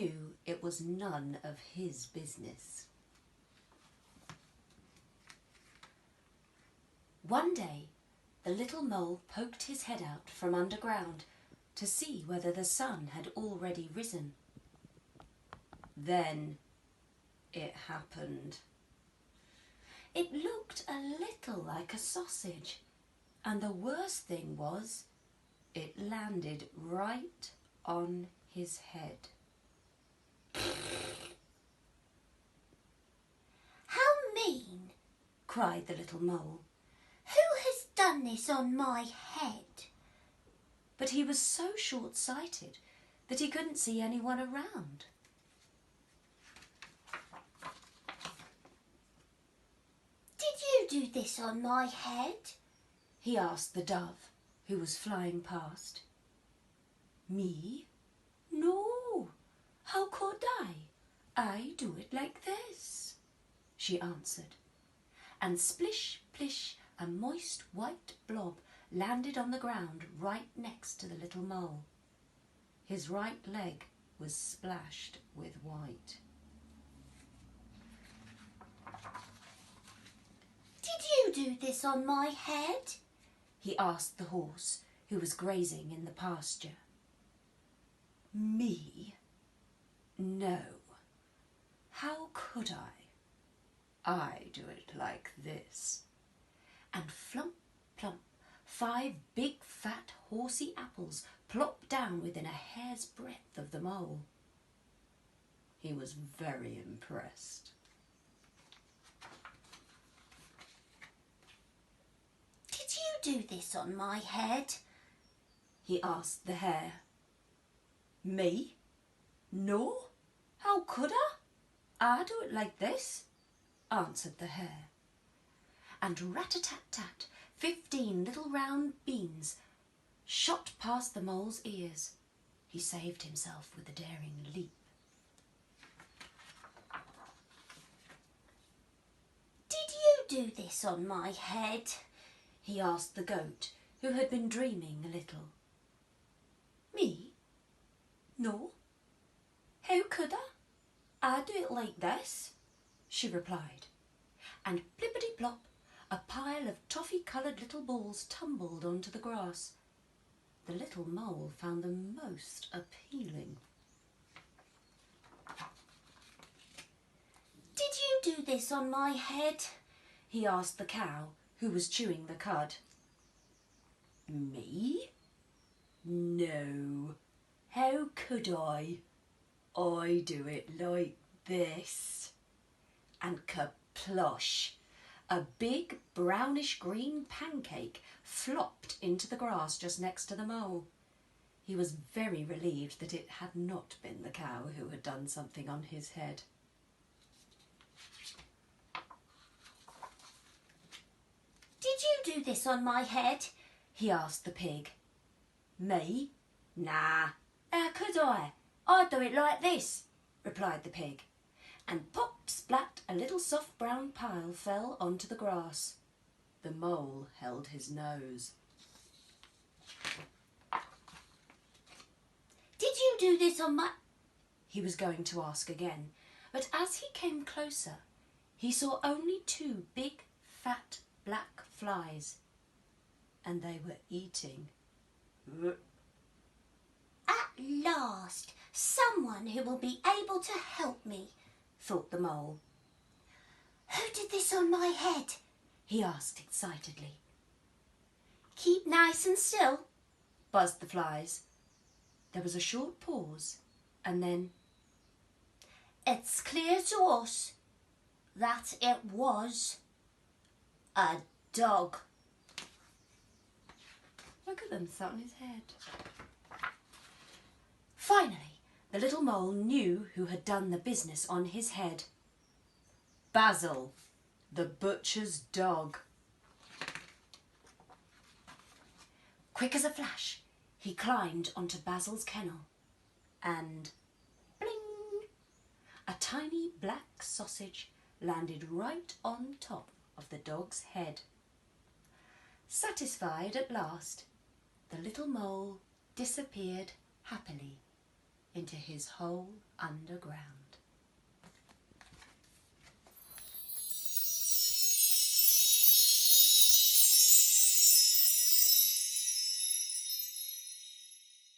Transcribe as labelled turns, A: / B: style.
A: knew it was none of his business. One day, the little mole poked his head out from underground to see whether the sun had already risen. Then it happened. It looked a little like a sausage, and the worst thing was, it landed right on his head.
B: "How mean!" cried the little mole. "Who has done this on my head?"
A: But he was so short-sighted that he couldn't see anyone around.
B: "Did you do this on my head?"
A: he asked the dove, who was flying past. "Me? No, how could I? I do it like this," she answered. And splish, plish, a moist white blob landed on the ground right next to the little mole. His right leg was splashed with white.
B: "Did you do this on my head?"
A: he asked the horse, who was grazing in the pasture. "Me? No. How could I? I do it like this." And flump, plump, 5 big fat horsey apples plopped down within a hair's breadth of the mole. He was very impressed.
B: "Did you do this on my head?"
A: he asked the hare. "Me? No. How could I? I do it like this," answered the hare. And rat-a-tat-tat, 15 little round beans shot past the mole's ears. He saved himself with a daring leap.
B: "Did you do this on my head?"
A: he asked the goat, who had been dreaming a little. "Me? No. How could I? I do it like this," she replied. And plippity-plop, a pile of toffee-coloured little balls tumbled onto the grass. The little mole found them most appealing.
B: "Did you do this on my head?"
A: he asked the cow, who was chewing the cud. "Me? No. How could I? I do it like this." And kaplosh! A big brownish-green pancake flopped into the grass just next to the mole. He was very relieved that it had not been the cow who had done something on his head.
B: "Did you do this on my head?"
A: he asked the pig. "Me? Nah. How could I? I do it like this," replied the pig. And pop, splat, a little soft brown pile fell onto the grass. The mole held his nose.
B: "Did you do this on my—"
A: he was going to ask again, but as he came closer, he saw only 2 big, fat, black flies, and they were eating.
B: "At last, someone who will be able to help me," thought the mole. "Who did this on my head?"
A: he asked excitedly.
B: "Keep nice and still,"
A: buzzed the flies. There was a short pause, and then,
B: "It's clear to us that it was a dog."
A: Look at them sat on his head. Finally, the little mole knew who had done the business on his head. Basil, the butcher's dog. Quick as a flash, he climbed onto Basil's kennel and bling! A tiny black sausage landed right on top of the dog's head. Satisfied at last, the little mole disappeared happily into his hole underground.